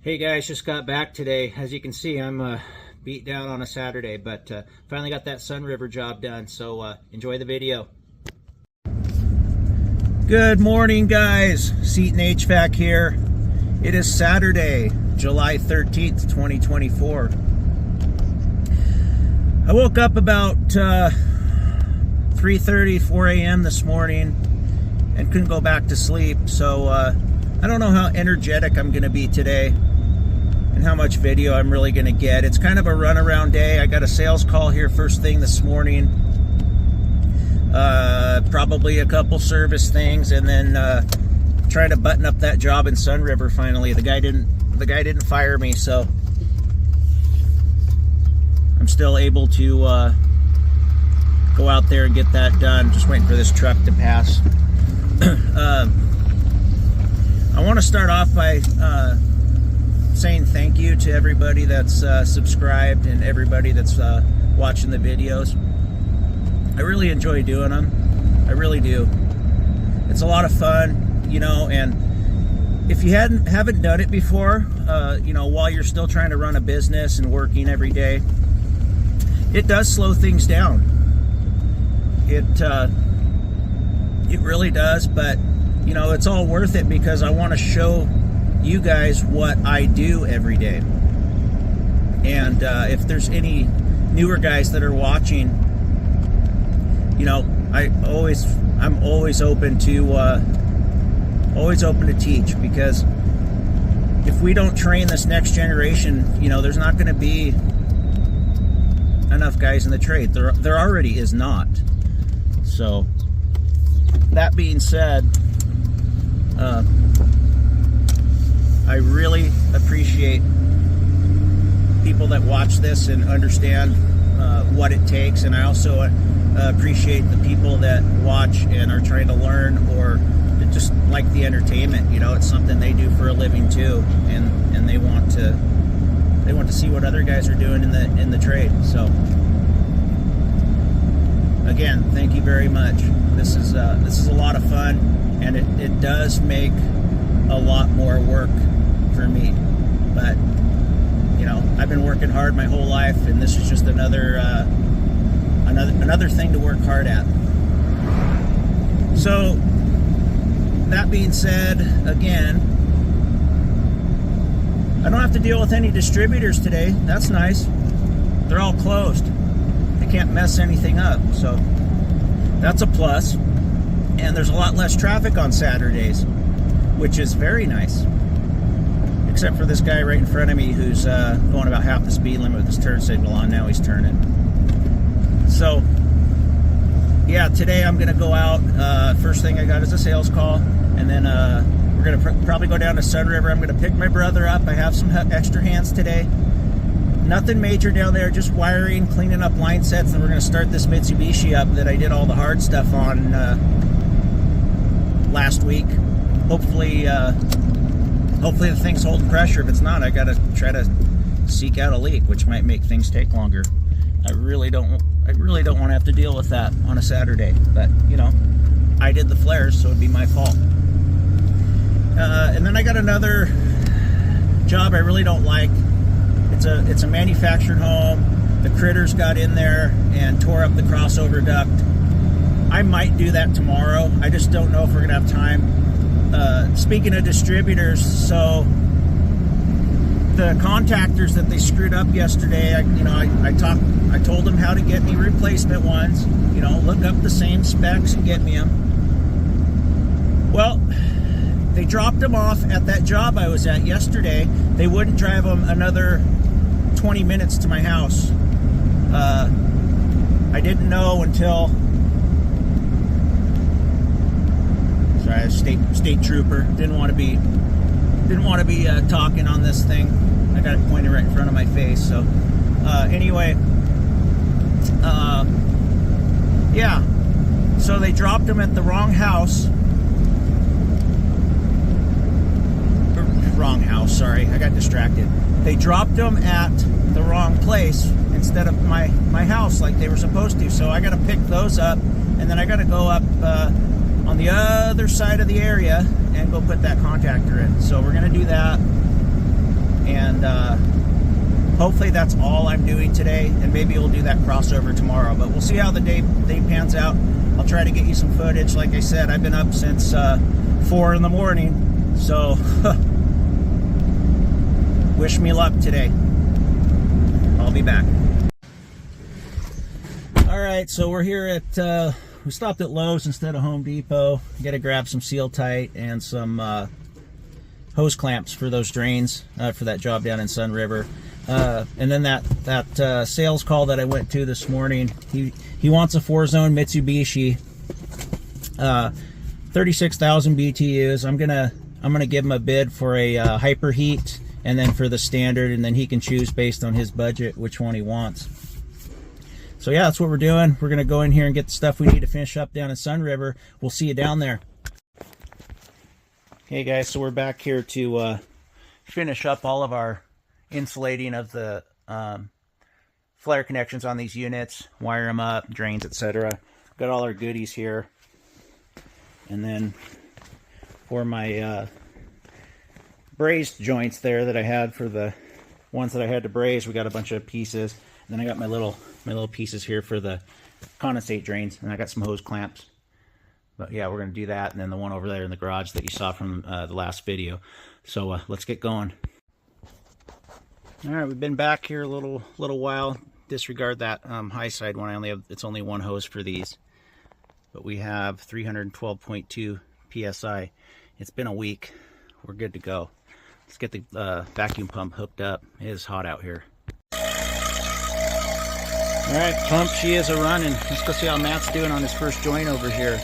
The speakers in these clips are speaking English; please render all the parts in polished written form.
Hey guys, just got back today. As you can see, I'm beat down on a Saturday, but finally got that Sun River job done, so enjoy the video. Good morning guys, Seton HVAC here. It is Saturday, July 13th, 2024. I woke up about 3:30, 4 a.m. this morning and couldn't go back to sleep, so I don't know how energetic I'm going to be today and how much video I'm really going to get. It's kind of a runaround day. I got a sales call here first thing this morning, probably a couple service things, and then trying to button up that job in Sun River. Finally, the guy didn't fire me, so I'm still able to go out there and get that done. Just waiting for this truck to pass. I want to start off by saying thank you to everybody that's subscribed and everybody that's watching the videos. I really enjoy doing them. I really do. It's a lot of fun, you know, and if you haven't done it before, you know, while you're still trying to run a business and working every day, it does slow things down. It really does, but you know, it's all worth it because I want to show you guys what I do every day. And if there's any newer guys that are watching, you know, I'm always open to teach, because if we don't train this next generation, you know, there's not going to be enough guys in the trade. There already is not. So that being said, I really appreciate people that watch this and understand what it takes, and I also appreciate the people that watch and are trying to learn, or just like the entertainment. You know, it's something they do for a living too, and they want to see what other guys are doing in the trade. So again, thank you very much. This is a lot of fun, and it does make a lot more work for me, but you know, I've been working hard my whole life, and this is just another thing to work hard at. So that being said, again, I don't have to deal with any distributors today. That's nice. They're all closed. They can't mess anything up, so that's a plus. And there's a lot less traffic on Saturdays, which is very nice. Except for this guy right in front of me who's going about half the speed limit with his turn signal on. Now he's turning. So yeah, today I'm gonna go out. First thing I got is a sales call, and then we're gonna probably go down to Sun River. I'm gonna pick my brother up. I have some extra hands today. Nothing major down there, just wiring, cleaning up line sets, and we're gonna start this Mitsubishi up that I did all the hard stuff on last week. Hopefully the thing's holding pressure. If it's not, I gotta try to seek out a leak, which might make things take longer. I really don't want to have to deal with that on a Saturday, but you know, I did the flares, so it'd be my fault. And then I got another job I really don't like. It's a manufactured home. The critters got in there and tore up the crossover duct. I might do that tomorrow. I just don't know if we're gonna have time. Speaking of distributors, so the contactors that they screwed up yesterday, I told them how to get me replacement ones. You know, look up the same specs and get me them. Well, they dropped them off at that job I was at yesterday. They wouldn't drive them another 20 minutes to my house. I didn't know until, sorry, a state trooper. Didn't want to be talking on this thing. I got it pointed right in front of my face. So anyway, yeah. So they dropped them at the wrong house. Wrong house. Sorry, I got distracted. They dropped them at the wrong place instead of my house like they were supposed to. So I got to pick those up, and then I got to go up on the other side of the area and go put that contactor in. So we're gonna do that. And hopefully that's all I'm doing today, and maybe we'll do that crossover tomorrow, but we'll see how the day pans out. I'll try to get you some footage. Like I said, I've been up since 4 in the morning, so wish me luck today. I'll be back. All right, so we're here at we stopped at Lowe's instead of Home Depot. Got to grab some Seal Tight and some hose clamps for those drains for that job down in Sun River. And then that sales call that I went to this morning, he wants a 4-zone Mitsubishi, 36,000 BTUs. I'm gonna give him a bid for a hyperheat, and then for the standard, and then he can choose based on his budget which one he wants. So yeah, that's what we're doing. We're gonna go in here and get the stuff we need to finish up down in Sun River. We'll see you down there. Hey guys, so we're back here to finish up all of our insulating of the flare connections on these units, wire them up, drains, etc. Got all our goodies here. And then for my brazed joints there that I had for the ones that I had to braze, we got a bunch of pieces. And then I got my little pieces here for the condensate drains, and I got some hose clamps. But yeah, we're going to do that, and then the one over there in the garage that you saw from the last video. So let's get going. All right, we've been back here a little while. Disregard that high side one. It's only one hose for these, but we have 312.2 psi. It's been a week. We're good to go. Let's get the vacuum pump hooked up. It is hot out here. All right, pump, she is a running. Let's go see how Matt's doing on his first joint over here.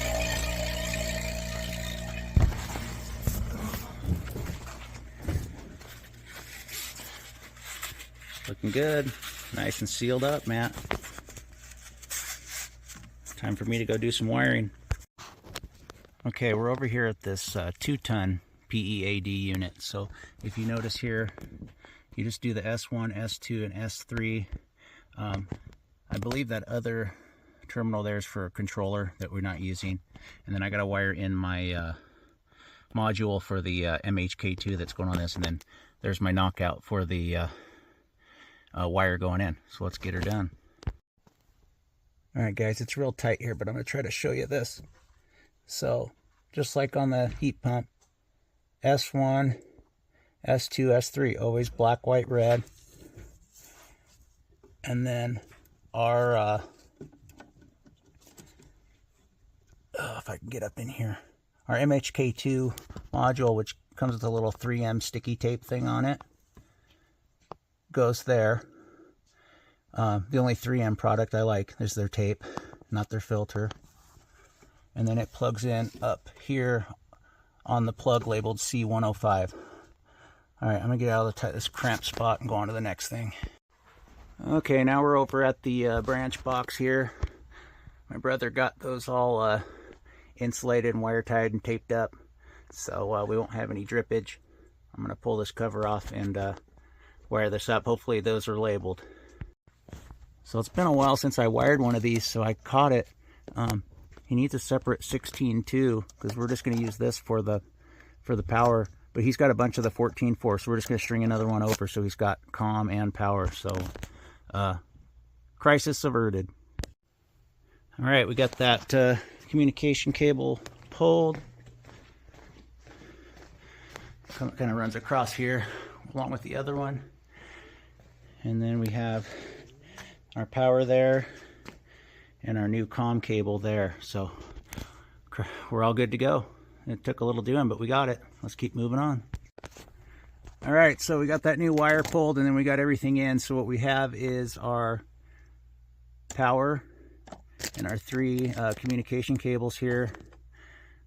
Looking good. Nice and sealed up, Matt. Time for me to go do some wiring. Okay, we're over here at this 2-ton PEAD unit. So if you notice here, you just do the S1, S2, and S3. I believe that other terminal there is for a controller that we're not using. And then I got to wire in my module for the MHK2 that's going on this. And then there's my knockout for the wire going in. So let's get her done. All right, guys, it's real tight here, but I'm going to try to show you this. So just like on the heat pump, S1, S2, S3, always black, white, red. And then our, if I can get up in here, our MHK2 module, which comes with a little 3M sticky tape thing on it, goes there. The only 3M product I like is their tape, not their filter. And then it plugs in up here on the plug labeled C105. All right, I'm gonna get out of this cramped spot and go on to the next thing. Okay, now we're over at the branch box here. My brother got those all insulated and wire tied and taped up, so we won't have any drippage. I'm gonna pull this cover off and wire this up. Hopefully those are labeled. So it's been a while since I wired one of these, so I caught it. He needs a separate 16.2 because we're just going to use this for the power. But he's got a bunch of the 14.4, so we're just going to string another one over so he's got comm and power. So crisis averted. All right, we got that communication cable pulled. Kind of runs across here along with the other one. And then we have our power there and our new comm cable there. So we're all good to go. It took a little doing, but we got it. Let's keep moving on. All right, so we got that new wire pulled and then we got everything in. So what we have is our power and our 3 communication cables here,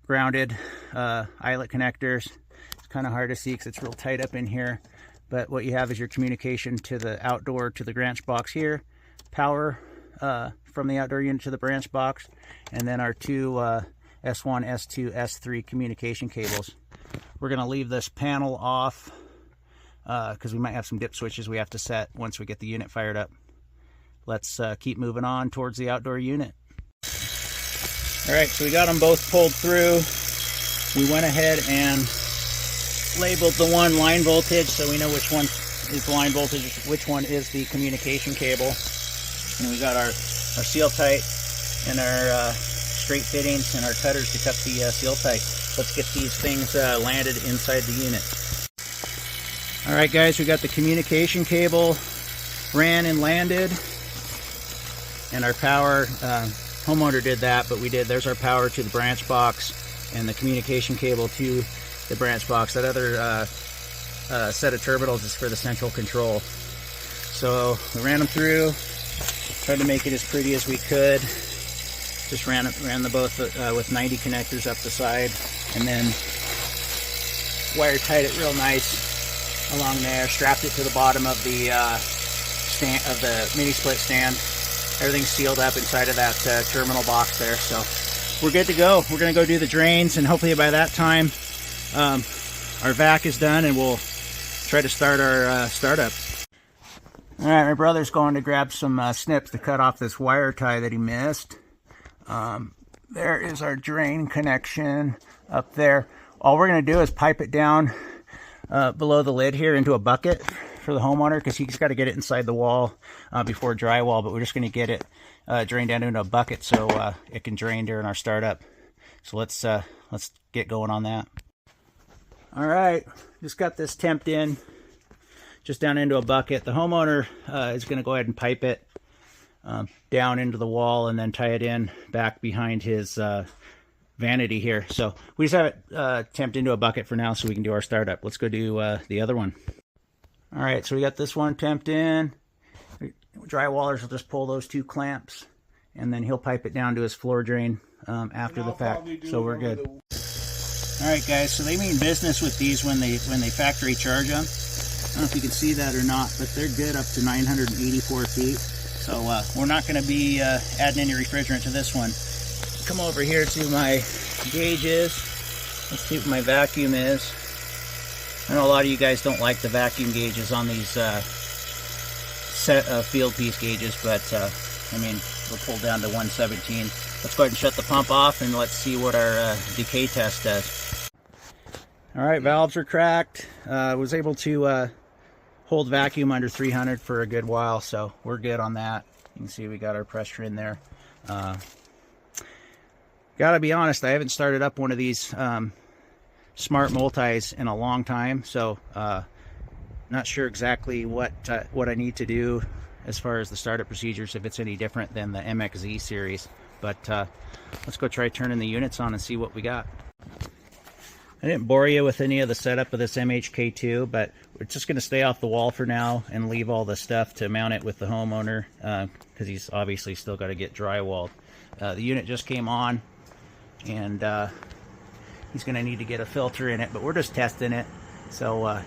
grounded, eyelet connectors. It's kind of hard to see because it's real tight up in here. But what you have is your communication to the outdoor, to the branch box here, power from the outdoor unit to the branch box, and then our 2 S1, S2, S3 communication cables. We're going to leave this panel off because we might have some dip switches we have to set once we get the unit fired up. Let's keep moving on towards the outdoor unit. All right, so we got them both pulled through. We went ahead and labeled the one line voltage, so we know which one is the line voltage, which one is the communication cable. And we got our seal tight and our straight fittings and our cutters to cut the seal tight. Let's get these things landed inside the unit. All right, guys, we got the communication cable ran and landed, and our power, homeowner did that, but there's our power to the branch box and the communication cable to the branch box. That other set of terminals is for the central control. So we ran them through, tried to make it as pretty as we could. Just ran them both with 90 connectors up the side, and then wire tied it real nice along there. Strapped it to the bottom of the stand, of the mini split stand. Everything's sealed up inside of that terminal box there, so we're good to go. We're gonna go do the drains, and hopefully by that time our vac is done, and we'll try to start our startup. All right, my brother's going to grab some snips to cut off this wire tie that he missed. There is our drain connection up there. All we're going to do is pipe it down below the lid here into a bucket for the homeowner, because he's got to get it inside the wall before drywall, but we're just going to get it drained down into a bucket so it can drain during our startup. So let's get going on that. All right, just got this temped in just down into a bucket. The homeowner is going to go ahead and pipe it down into the wall and then tie it in back behind his vanity here. So we just have it temped into a bucket for now so we can do our startup. Let's go do the other one. All right, so we got this one temped in. Drywallers will just pull those two clamps, and then he'll pipe it down to his floor drain after the fact. So we're good. All right, guys, so they mean business with these when they factory charge them. I don't know if you can see that or not, but they're good up to 984 feet. So we're not going to be adding any refrigerant to this one. Come over here to my gauges. Let's see what my vacuum is. I know a lot of you guys don't like the vacuum gauges on these set of field piece gauges, but I mean, we'll pull down to 117. Let's go ahead and shut the pump off, and let's see what our decay test does. All right, valves are cracked. Was able to hold vacuum under 300 for a good while, so we're good on that. You can see we got our pressure in there. Gotta be honest, I haven't started up one of these smart multis in a long time, so not sure exactly what I need to do as far as the startup procedures, if it's any different than the MXZ series. But let's go try turning the units on and see what we got. I didn't bore you with any of the setup of this MHK2, but we're just going to stay off the wall for now and leave all the stuff to mount it with the homeowner, because he's obviously still got to get drywalled. The unit just came on, and he's going to need to get a filter in it, but we're just testing it, so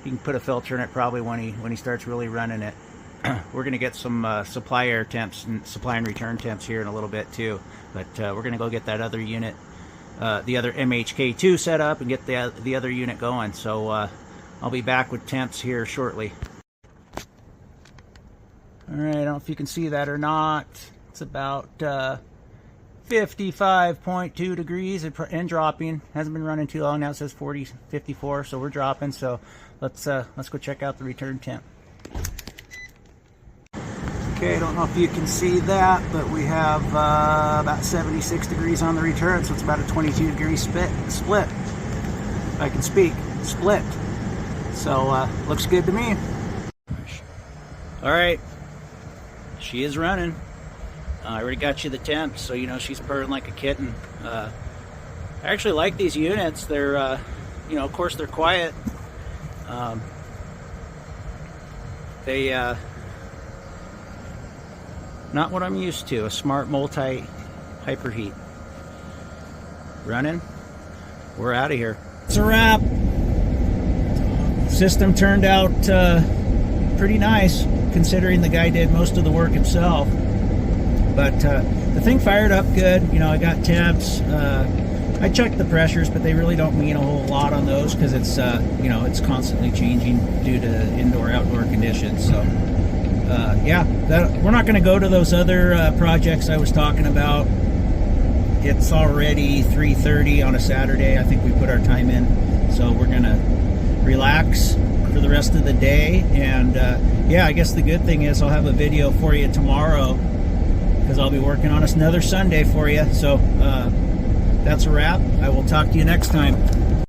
he can put a filter in it probably when he starts really running it. We're going to get some supply air temps and supply and return temps here in a little bit too, but we're going to go get that other unit, the other MHK2 set up, and get the other unit going. So I'll be back with temps here shortly. All right, I don't know if you can see that or not. It's about 55.2 degrees and dropping. Hasn't been running too long now. It says 54, so we're dropping. So let's go check out the return temp. Okay, I don't know if you can see that, but we have about 76 degrees on the return, so it's about a 22 degree split. I can speak. Split. So looks good to me. All right, she is running. I already got you the temp, so you know she's purring like a kitten. I actually like these units. They're, you know, of course they're quiet. Not what I'm used to. A smart multi hyperheat. Running. We're out of here. It's a wrap. System turned out pretty nice, considering the guy did most of the work himself. But the thing fired up good. You know, I got temps. I checked the pressures, but they really don't mean a whole lot on those, because it's you know, it's constantly changing due to indoor-outdoor conditions. So yeah, we're not going to go to those other projects I was talking about. It's already 3:30 on a Saturday. I think we put our time in. So we're gonna relax for the rest of the day, and yeah, I guess the good thing is I'll have a video for you tomorrow, because I'll be working on another Sunday for you. So that's a wrap. I will talk to you next time.